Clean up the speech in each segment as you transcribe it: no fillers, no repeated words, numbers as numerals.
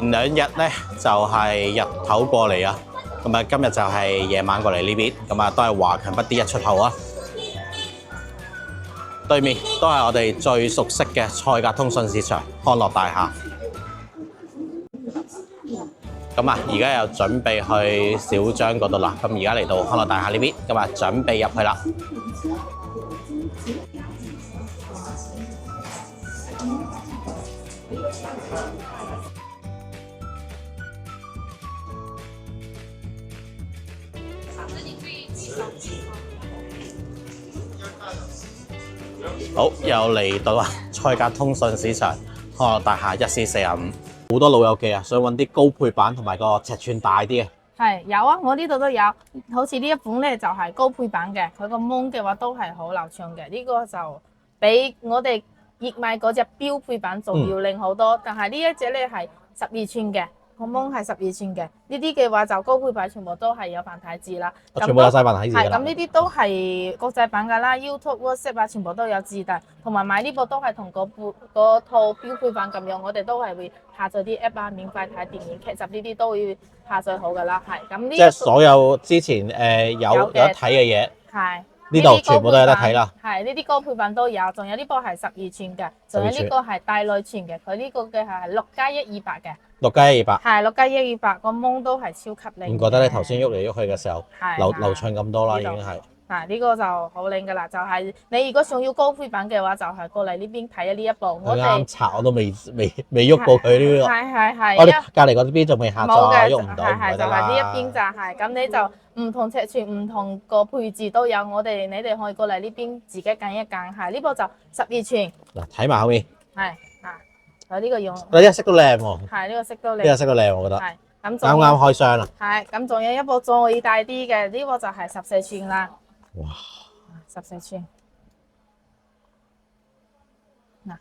前兩日咧就係日頭過嚟啊，咁啊今日就係夜晚過嚟呢邊，咁啊都係華強北 D1出口啊。對面都係我哋最熟悉嘅賽格通訊市場康樂大廈。咁啊，而家又準備去小張嗰度啦。咁而家嚟到康樂大廈呢邊，咁啊準備入去啦。好，又嚟到啊！賽格通訊市場康樂大廈1C45，好多老友記啊，想揾啲高配版同埋個尺寸大啲嘅。係有啊，我呢度都有，好似呢一款咧就係高配版嘅，佢個芒嘅話都係好流暢嘅。呢個就比我哋熱賣嗰隻標配版仲要靚好多，但係呢一隻咧係12寸嘅。個芒係12寸嘅，呢啲嘅話就高配版全部都係有繁體字啦，全部有晒繁體字啦。係咁呢啲都係國際版㗎啦 ，YouTube、WhatsApp 啊，全部都有自帶，同埋買呢部都係同嗰套標配版咁樣，我哋都係會下載啲 app 啊，免費睇電影劇集呢啲都會下載好㗎啦，係咁呢。即係所有之前有得睇嘅嘢，係呢度全部都有得睇啦。係呢啲高配版都有，仲有呢部係12寸嘅，仲有呢個係大內存嘅，佢呢個嘅係6+128嘅。6+128，係6+128，個芒都係超級靚。唔覺得你頭先喐嚟喐去嘅時候流暢咁多啦，已經係。呢個就好靚㗎啦，就係你如果想要高配版嘅話，就係過嚟呢邊睇呢一部。我啱拆我都未喐過佢呢個。係。我哋隔離嗰邊仲未下載，喐唔到。係就係呢一邊就係咁，你就唔同尺寸、唔同個配置都有。你哋可以過嚟呢邊自己揀一揀。係呢部就12寸。嗱，睇埋後面。係佢呢個用。呢個色都靚喎。係呢個色都靚。呢個色都靚，我覺得。係咁。啱啱開箱啦。係咁，仲有一部再大啲嘅，呢個就係14寸啦。哇！14寸嗱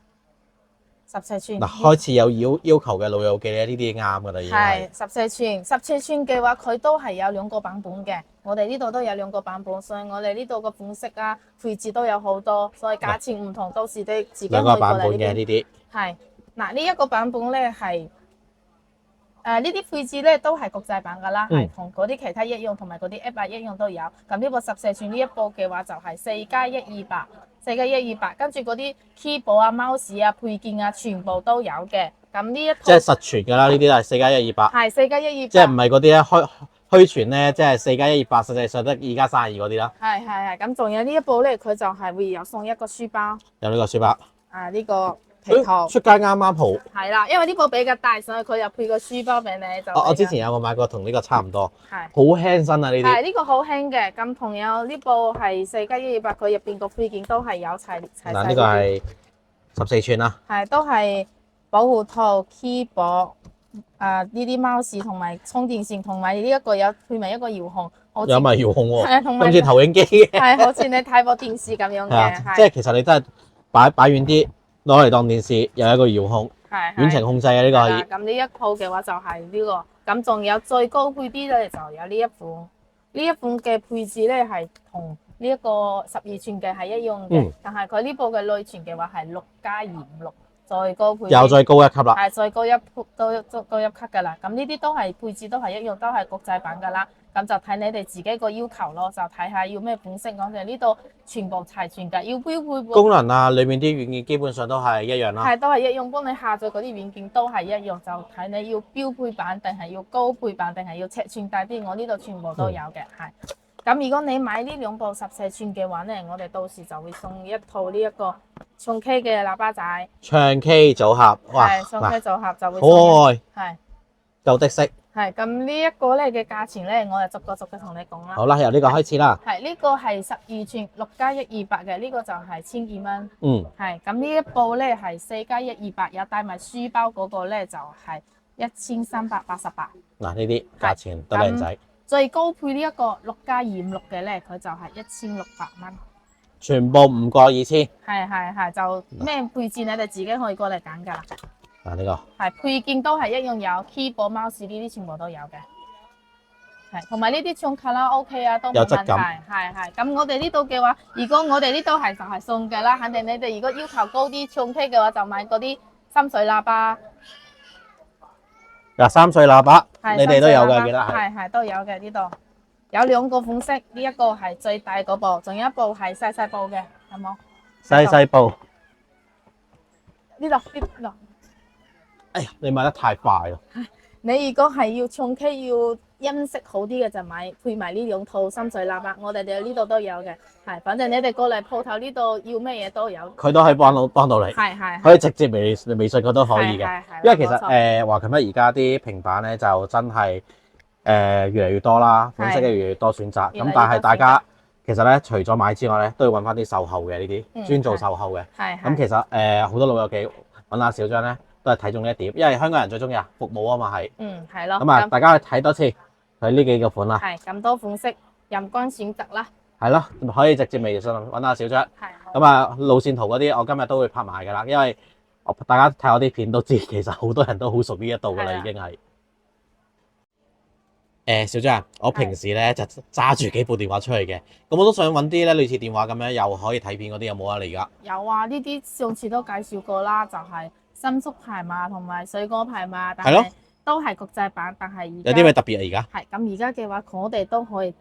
，14寸嗱，開始有要求嘅老友記咧，呢啲啱噶啦，已經係14寸。14寸嘅話，佢都係有2個版本嘅。我哋呢度都有2個版本，所以我哋呢度個款式啊、配置都有好多，所以價錢唔同，到時你自己可以過嚟呢邊。2個版本嘅呢啲係嗱，呢一個版本咧係。呢啲配置咧都係國際版㗎啦，係同嗰啲其他一樣，同埋嗰啲 app 一樣都有。咁呢部14寸呢一部嘅話就係4+128，跟住嗰啲 keyboard 啊、mouse 啊、配件啊，全部都有嘅。咁呢一套即係實存㗎啦，呢啲都係4+128。係4+128。即係唔係嗰啲咧虛傳咧，即係4+128，實際上得2+32嗰啲啦。係。咁仲有呢一部咧，佢就係會有送一個書包。有呢個書包。呢個。出街啱啱好。係啦，因為呢部比較大，所以佢又配個書包俾你就。我之前有個買過，同呢個差唔多。係。好輕身啊！呢啲。係呢個好輕嘅，咁同樣呢部係4+128，佢入邊個配件都係有齊。嗱，呢個係14寸啦。係都係保護套、keyboard 呢啲 mouse 同埋充電線，同埋呢一個有配埋一個遙控。有埋遙控喎。係同埋。好似投影機嘅。係好似你睇部電視咁樣嘅。即係其實你真係擺遠啲。攞嚟當電視，有一個遙控，遠程控制嘅呢個可以。咁呢一套嘅話就係呢個，咁仲有最高配啲咧就有呢一款，呢一款嘅配置咧係同呢一個12寸嘅係一樣嘅，但係佢呢部嘅內存嘅話係6+256，最高配。又再高一級啦。係再高一級㗎啦，咁呢啲都係配置都係一樣，都係國際版㗎啦。咁就睇你哋自己個要求咯，就睇下要咩款式。我哋呢度全部齊全㗎，要標配功能啊，裏面啲軟件基本上都係一樣啦。係都係一樣，幫你下載嗰啲軟件都係一樣，就睇你要標配版定係要高配版定係要尺寸大啲。我呢度全部都有嘅，係。咁如果你買呢2部14寸嘅話咧，我哋到時就會送一套呢一個唱 K 嘅喇叭仔。唱 K 組合，哇！係唱 K 組合就會。可愛。係。夠的色。係咁呢一個咧嘅價錢咧，我就逐個同你講啦。好啦，由呢個開始啦。係呢個係12寸6+128嘅，呢個就係1200蚊。係咁呢一部咧係4+128，有帶埋書包嗰個咧就係1388。嗱，呢啲價錢都靚仔。最高配呢一個6+256嘅咧，佢就係1600蚊。全部唔過2000。係就咩配置你哋自己可以過嚟揀㗎啦。嗱，呢個係配件都係一樣有 keyboard、mouse 呢啲全部都有嘅，係同埋呢啲唱卡拉 OK 啊都冇問題。係咁我哋呢度嘅話，如果我哋呢度係就係送嘅啦，肯定你哋如果要求高啲唱 K 嘅話，就買嗰啲深水喇叭。23歲喇叭，係你哋都有嘅，三歲喇叭記得係。係都有嘅呢度。有兩個款式，呢一個係最大嗰部，仲有一部係細細部嘅，有冇？細細部。呢度。哎呀，你買得太快啦！你如果係要唱 K 要音色好啲嘅就配埋呢兩套深水喇叭，我哋呢度都有嘅。係，反正你哋過嚟鋪頭呢度要咩嘢都有。佢都可以幫到你。係。可以直接微信佢都可以嘅。係。因為其實華強北而家啲平板咧就真係越嚟越多啦，款式嘅越嚟越多選擇。咁但係大家其實咧除咗買之外咧，都要揾翻啲售後嘅呢啲，專做售後嘅。係。咁其實好多老友記揾阿小張咧，都係睇中呢一點，因為香港人最中意服務啊嘛係。係咯。咁啊，大家去睇多次佢呢幾個款啦。係咁多款式，任君選擇啦。係咯，可以直接微信揾阿小張。係。咁啊，路線圖嗰啲我今日都會拍埋㗎啦，因為大家睇我啲片都知，其實好多人都好熟呢一度㗎啦，已經係。小張，我平時咧就揸住幾部電話出去嘅，咁我都想揾啲咧類似電話咁樣又可以睇片嗰啲，有冇啊？你而家有啊，呢啲上次都介紹過啦，就係深宿牌嘛，同埋水果牌嘛，但係都係國際版，但係而家有啲咩特別啊？而家係咁，而家嘅話我哋都可以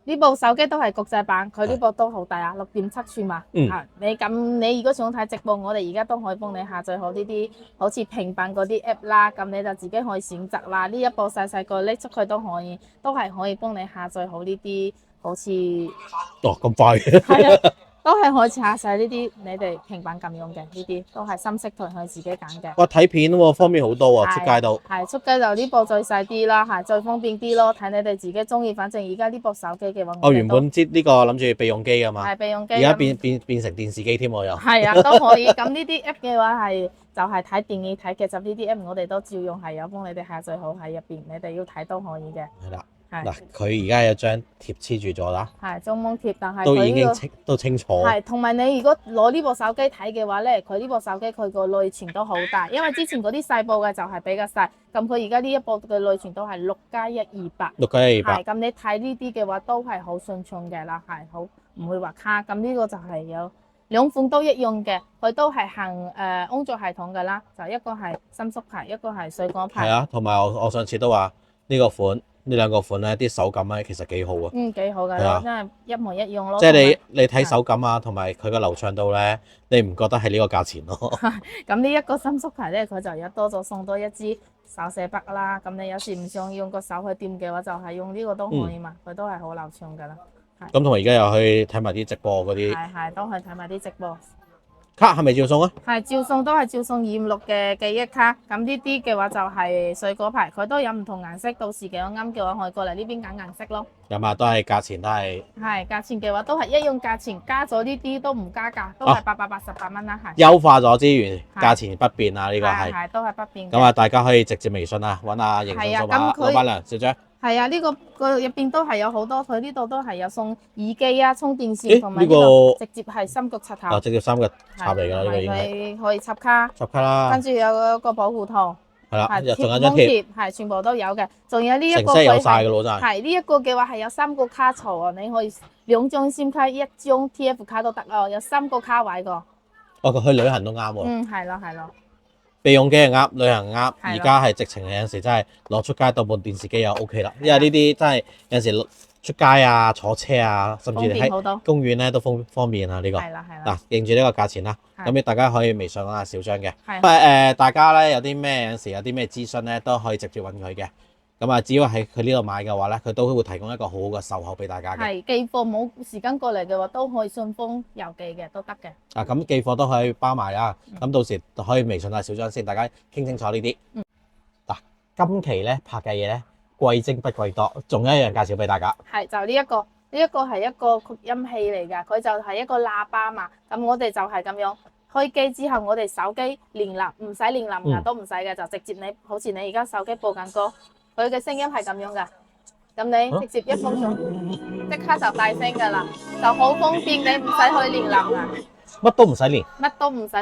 呢部手機都係國際版，佢呢部都好大啊，6.7寸嘛。你如果想睇直播，我哋而家都可以幫你下載好呢啲好似平板嗰啲 app 啦，咁你就自己可以選擇啦。呢一部細細個拎出去都可以，都係可以幫你下載好呢啲好似咁快係啊，都係可以下載呢啲你哋平板咁用嘅，呢啲都係深色台可以自己揀嘅。哇，睇片喎，方便好多喎，出街都係出街就呢部最細啲啦，係最方便啲咯，睇你哋自己中意。反正而家呢部手機嘅話，我原本知呢個諗住備用機㗎嘛，係備用機，而家變成電視機添喎又。係啊，都可以。咁呢啲 app 嘅話係就係睇電影睇劇集呢啲 app，我哋都照用係有幫你哋下載好喺入邊，你哋要睇都可以嘅。係啦。嗱，佢而家有張貼黐住咗啦，係中網貼，但係都已經都清楚。係，同埋你如果攞呢部手機睇嘅話咧，佢呢部手機佢個內存都好大，因為之前嗰啲細部嘅就係比較細，咁佢而家呢一部嘅內存都係6+128。6+128。係，咁你睇呢啲嘅話都係好順暢嘅啦，係好唔會話卡。咁呢個就係有兩款都一樣嘅，佢都係行安卓系統㗎啦，就一個係深宿牌，一個係水果牌。係啊，同埋我上次都話呢個款。呢兩個款咧，啲手感咧其實幾好啊。幾好㗎，真係一模一樣咯。即係你睇手感啊，同埋佢個流暢度咧，你唔覺得係呢個價錢咯？咁呢一個深宿牌咧，佢就有多咗送多一支手寫筆啦。咁你有時唔想用個手去掂嘅話，就係用呢個都可以嘛。佢都係好流暢㗎啦。咁同埋而家又去睇埋啲直播嗰啲。係，都去睇埋啲直播。卡係咪照送啊？係照送，都係照送256嘅記憶卡。咁呢啲嘅話就係水果牌，佢都有唔同顏色，到時嘅我啱嘅話可以過嚟呢邊揀顏色咯。咁啊，都係價錢都係。係價錢嘅話都係一樣價錢，加咗呢啲都唔加價，都係888蚊啦。係優化咗資源，價錢不變啊！呢個係都係不變。咁啊，大家可以直接微信啊，揾阿營銷數碼老闆娘小張。係啊，呢個入邊都係有好多，佢呢度都係有送耳機啊、充電線同埋呢個直接係三角插頭。直接三角插嚟㗎啦，呢個已經係可以插卡。插卡啦。跟住有個保護套。係啦，仲有張貼。係全部都有嘅，仲有呢一個成 set 有晒㗎咯，真係。係呢一個嘅話係有3個卡槽啊，你可以2張 SIM 卡、1張 TF 卡都得哦，有3個卡位個。佢去旅行都啱喎。係咯。備用機係啱，旅行啱，而家係直情有陣時真係攞出街當部電視機就 OK 啦，因為呢啲真係有陣時出街啊、坐車啊，甚至喺公園咧都方便啊呢個。係啦。嗱，認住呢個價錢啦，咁大家可以微信揾下小張嘅。大家咧有啲咩有陣時有啲咩諮詢咧都可以直接揾佢嘅。咁啊，只要喺佢呢度買嘅話咧，佢都會提供一個好好嘅售後俾大家嘅。係寄貨冇時間過嚟嘅話，都可以順豐郵寄嘅都得嘅。咁寄貨都可以包埋啦。咁到時可以微信下小張先，大家傾清楚呢啲。嗱，今期咧拍嘅嘢咧貴精不貴多，仲有一樣介紹俾大家。係就呢一個係一個擴音器嚟㗎，佢就係一個喇叭嘛。咁我哋就係咁樣開機之後，我哋手機連藍唔使連藍牙都唔使嘅，就直接好似你而家手機播緊歌。佢嘅聲音係咁樣噶，咁你直接一放上，即刻就大聲噶啦，就好方便，你唔使去連藍牙，乜都唔使連，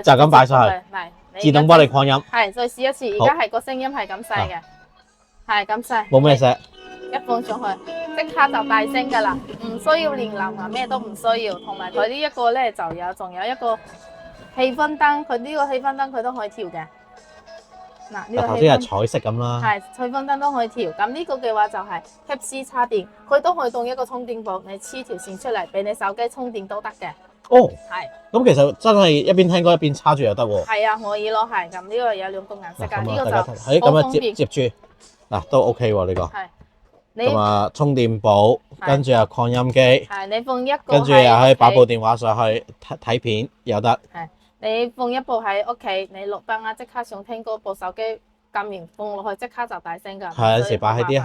就咁擺上去，自動幫你擴音。係，再試一次，而家係個聲音係咁細嘅，係咁細，冇咩聲，一放上去，即刻就大聲噶啦，唔需要連藍牙，咩都唔需要，同埋佢呢一個咧仲有一個氣氛燈，佢呢個氣氛燈佢都可以調嘅。嗱，呢個頭氣氛先係彩色咁啦。係氣氛燈都可以調。咁呢個嘅話就係 Type C 插電，佢都可以當一個充電寶，你黐條線出嚟俾你手機充電都得嘅。哦，係咁其實真係一邊聽歌一邊插住又得喎。係啊，可以咯，係咁呢個有兩個顏色㗎，呢個大家睇，就好咁啊方便。接住嗱都 OK 喎呢個。係你咁啊充電寶，跟住又擴音機，係你放一個跟住又可以擺部喺屋企電話上去睇片又得。係你放一部喺屋企，你落班啊即刻想聽歌，部手機撳完放落去即刻就大聲㗎。係有時擺喺啲所以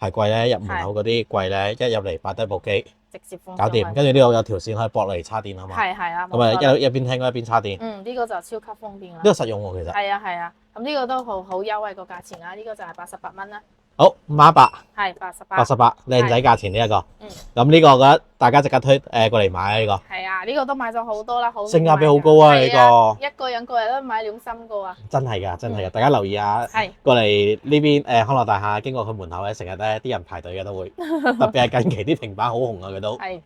鞋櫃咧，入門口嗰啲櫃咧，一入嚟擺低部機，直接放搞掂。上去跟住呢度有條線可以駁嚟插電啊嘛。係啊，咁啊冇錯啦一邊聽歌一邊插電，呢個就超級方便啦。呢個實用喎其實。係啊，咁呢個都好優惠個價錢啦，呢個就係88蚊啦。好，88，係88， 88，靚仔價錢呢一個。嗯。咁呢個我覺得大家值得過嚟買啊呢個。係啊，呢個都買咗好多啦，好性價比好高啊呢個。一個人過嚟都買2-3個啊。真係㗎，真係㗎，大家留意下。係。過嚟呢邊康樂大廈，經過佢門口咧，成日咧啲人排隊嘅都會，特別係近期啲平板好紅啊，佢都。係。